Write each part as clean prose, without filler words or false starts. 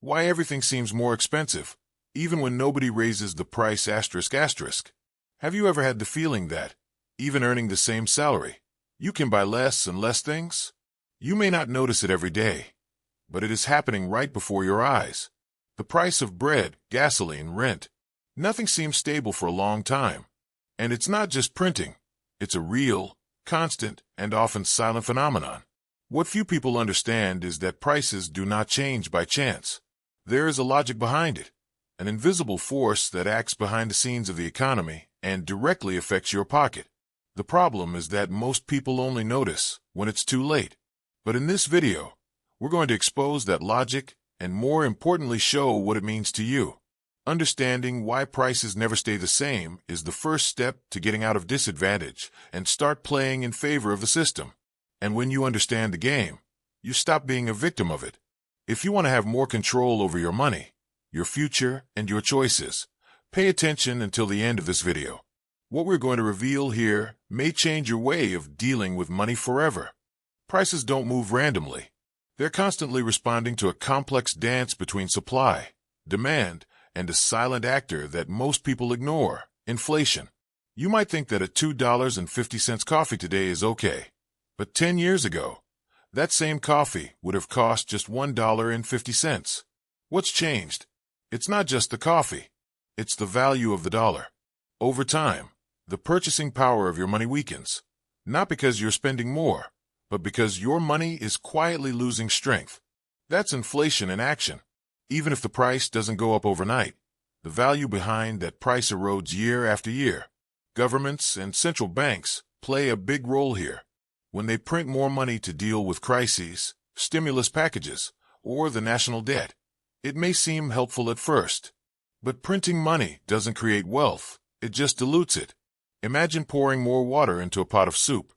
Why everything seems more expensive, even when nobody raises the price asterisk asterisk. Have you ever had the feeling that, even earning the same salary, you can buy less and less things? You may not notice it every day, but it is happening right before your eyes. The price of bread, gasoline, rent. Nothing seems stable for a long time. And it's not just printing. It's a real, constant, and often silent phenomenon. What few people understand is that prices do not change by chance. There is a logic behind it, an invisible force that acts behind the scenes of the economy and directly affects your pocket. The problem is that most people only notice when it's too late. But in this video, we're going to expose that logic and, more importantly, show what it means to you. Understanding why prices never stay the same is the first step to getting out of disadvantage and start playing in favor of the system. And when you understand the game, you stop being a victim of it. If you want to have more control over your money, your future, and your choices, pay attention until the end of this video. What we're going to reveal here may change your way of dealing with money forever. Prices don't move randomly. They're constantly responding to a complex dance between supply, demand, and a silent actor that most people ignore, inflation. You might think that a $2.50 coffee today is okay, but 10 years ago, that same coffee would have cost just $1.50. What's changed? It's not just the coffee. It's the value of the dollar. Over time, the purchasing power of your money weakens, not because you're spending more, but because your money is quietly losing strength. That's inflation in action. Even if the price doesn't go up overnight, the value behind that price erodes year after year. Governments and central banks play a big role here. When they print more money to deal with crises, stimulus packages, or the national debt, it may seem helpful at first. But printing money doesn't create wealth, it just dilutes it. Imagine pouring more water into a pot of soup.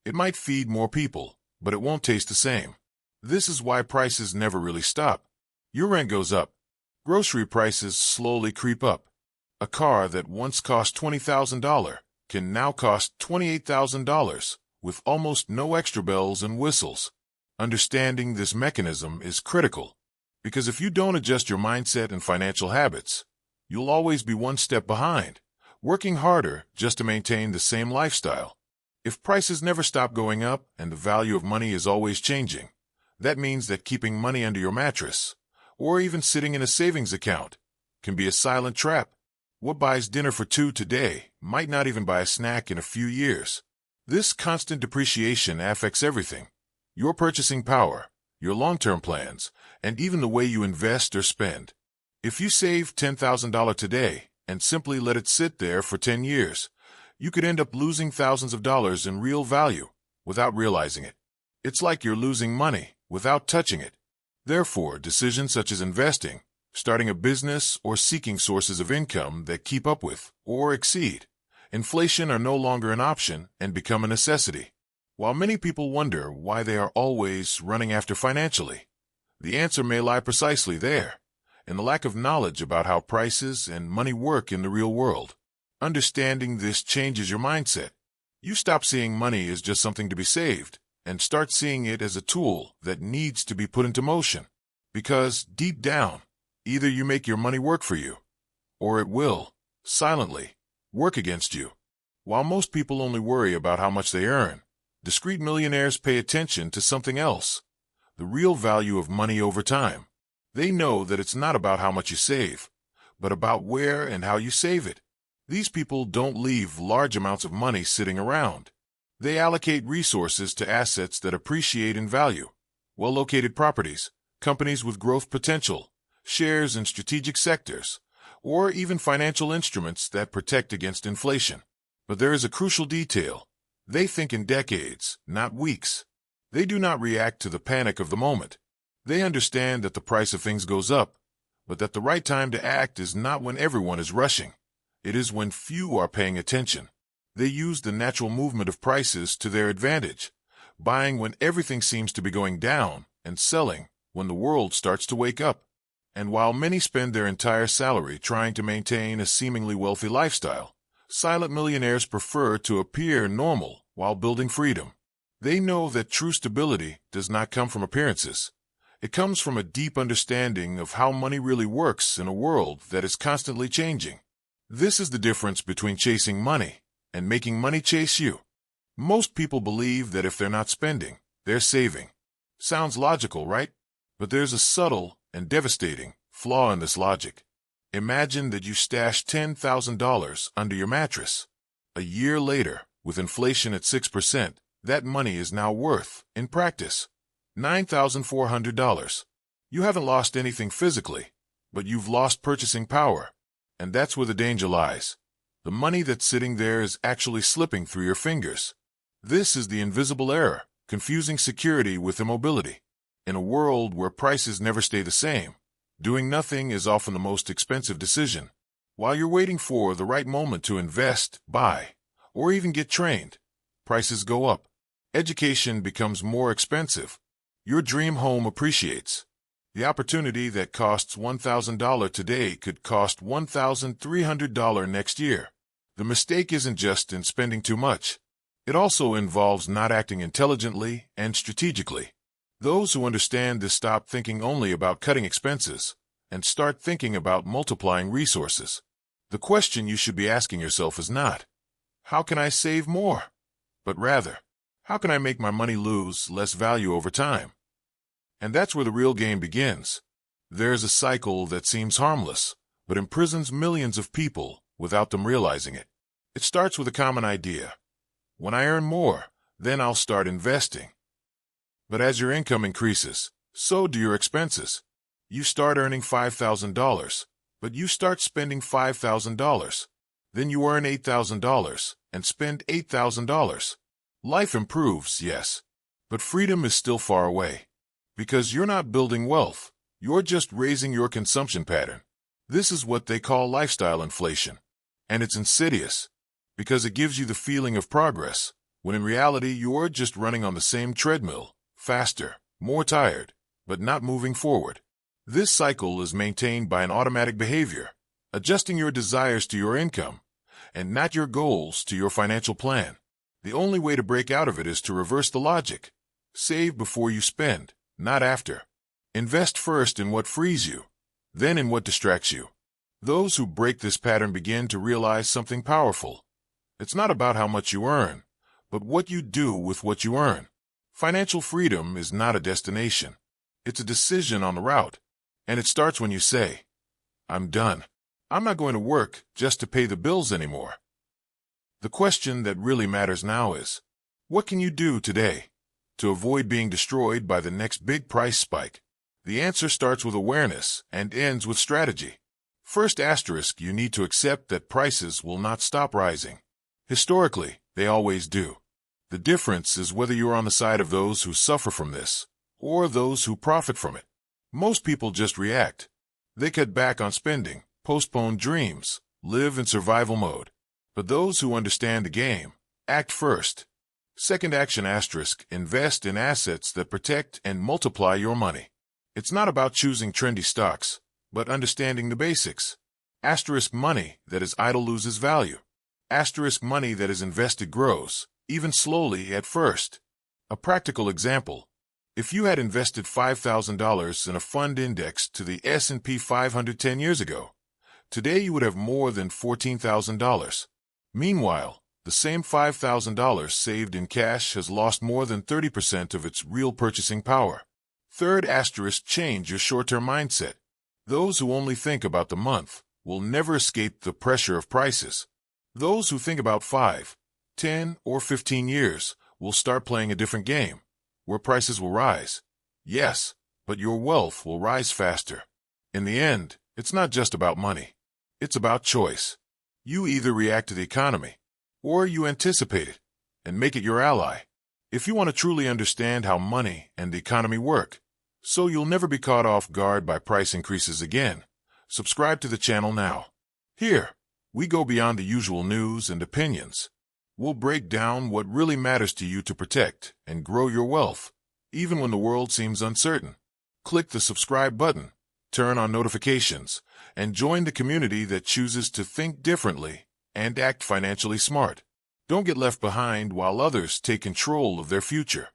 It might feed more people, but it won't taste the same. This is why prices never really stop. Your rent goes up. Grocery prices slowly creep up. A car that once cost $20,000 can now cost $28,000 with almost no extra bells and whistles. Understanding this mechanism is critical, because if you don't adjust your mindset and financial habits, you'll always be one step behind, working harder just to maintain the same lifestyle. If prices never stop going up and the value of money is always changing, that means that keeping money under your mattress, or even sitting in a savings account, can be a silent trap. What buys dinner for two today might not even buy a snack in a few years. This constant depreciation affects everything: your purchasing power, your long-term plans, and even the way you invest or spend. If you save $10,000 today and simply let it sit there for 10 years, you could end up losing thousands of dollars in real value without realizing it. It's like you're losing money without touching it. Therefore, decisions such as investing, starting a business, or seeking sources of income that keep up with or exceed inflation are no longer an option and become a necessity. While many people wonder why they are always running after financially, the answer may lie precisely there, in the lack of knowledge about how prices and money work in the real world. Understanding this changes your mindset. You stop seeing money as just something to be saved and start seeing it as a tool that needs to be put into motion. Because deep down, either you make your money work for you, or it will, silently, work against you. While most people only worry about how much they earn, discreet millionaires pay attention to something else: the real value of money over time. They know that it's not about how much you save, but about where and how you save it. These people don't leave large amounts of money sitting around. They allocate resources to assets that appreciate in value: well-located properties, companies with growth potential, shares in strategic sectors, or even financial instruments that protect against inflation. But there is a crucial detail: they think in decades, not weeks. They do not react to the panic of the moment. They understand that the price of things goes up, but that the right time to act is not when everyone is rushing. It is when few are paying attention. They use the natural movement of prices to their advantage, buying when everything seems to be going down and selling when the world starts to wake up. And while many spend their entire salary trying to maintain a seemingly wealthy lifestyle, silent millionaires prefer to appear normal while building freedom. They know that true stability does not come from appearances. It comes from a deep understanding of how money really works in a world that is constantly changing. This is the difference between chasing money and making money chase you. Most people believe that if they're not spending, they're saving. Sounds logical, right? But there's a subtle and devastating flaw in this logic. Imagine that you stashed $10,000 under your mattress. A year later, with inflation at 6%, that money is now worth, in practice, $9,400. You haven't lost anything physically, but you've lost purchasing power. And that's where the danger lies. The money that's sitting there is actually slipping through your fingers. This is the invisible error, confusing security with immobility. In a world where prices never stay the same, doing nothing is often the most expensive decision. While you're waiting for the right moment to invest, buy, or even get trained, prices go up. Education becomes more expensive. Your dream home appreciates. The opportunity that costs $1,000 today could cost $1,300 next year. The mistake isn't just in spending too much. It also involves not acting intelligently and strategically. Those who understand this stop thinking only about cutting expenses and start thinking about multiplying resources. The question you should be asking yourself is not, how can I save more? But rather, how can I make my money lose less value over time? And that's where the real game begins. There's a cycle that seems harmless, but imprisons millions of people without them realizing it. It starts with a common idea. When I earn more, then I'll start investing. But as your income increases, so do your expenses. You start earning $5,000, but you start spending $5,000. Then you earn $8,000 and spend $8,000. Life improves, yes, but freedom is still far away. Because you're not building wealth, you're just raising your consumption pattern. This is what they call lifestyle inflation. And it's insidious, because it gives you the feeling of progress, when in reality you're just running on the same treadmill, faster, more tired, but not moving forward. This cycle is maintained by an automatic behavior, adjusting your desires to your income, and not your goals to your financial plan. The only way to break out of it is to reverse the logic. Save before you spend, not after. Invest first in what frees you, then in what distracts you. Those who break this pattern begin to realize something powerful. It's not about how much you earn, but what you do with what you earn. Financial freedom is not a destination. It's a decision on the route. And it starts when you say, I'm done. I'm not going to work just to pay the bills anymore. The question that really matters now is, what can you do today to avoid being destroyed by the next big price spike? The answer starts with awareness and ends with strategy. First asterisk, you need to accept that prices will not stop rising. Historically, they always do. The difference is whether you're on the side of those who suffer from this or those who profit from it. Most people just react. They cut back on spending, postpone dreams, live in survival mode. But those who understand the game act first. Second action asterisk, invest in assets that protect and multiply your money. It's not about choosing trendy stocks, but understanding the basics. Asterisk, money that is idle loses value. Asterisk, money that is invested grows, even slowly at first. A practical example. If you had invested $5,000 in a fund indexed to the S&P 500 10 years ago, today you would have more than $14,000. Meanwhile, the same $5,000 saved in cash has lost more than 30% of its real purchasing power. Third asterisk, change your short-term mindset. Those who only think about the month will never escape the pressure of prices. Those who think about 5, 10, or 15 years will start playing a different game, where prices will rise. Yes, but your wealth will rise faster. In the end, it's not just about money. It's about choice. You either react to the economy, or you anticipate it and make it your ally. If you want to truly understand how money and the economy work, so you'll never be caught off guard by price increases again, subscribe to the channel now. Here, we go beyond the usual news and opinions. We'll break down what really matters to you to protect and grow your wealth, even when the world seems uncertain. Click the subscribe button, turn on notifications, and join the community that chooses to think differently and act financially smart. Don't get left behind while others take control of their future.